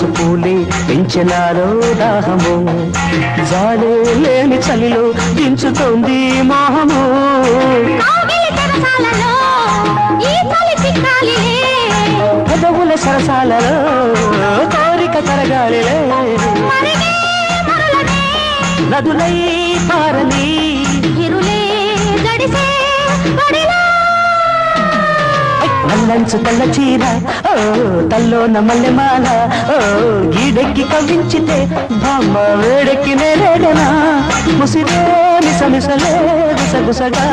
మంచు పూలే పెంచనాలో దాహము జాలే లేని చలిలో దించుతోంది మోహము పెదవుల సరసాలలో కోరిక తరగాలిలే నదులై పారని నల్లంచు తెల్ల చీర ఓ తల్లోన మల్లెమాల ఓ గీడెక్కి కవ్వించితే బామ్మ వేడెక్కి నేరేడనా ముసిరే మిసమిసలే గుసగుసగా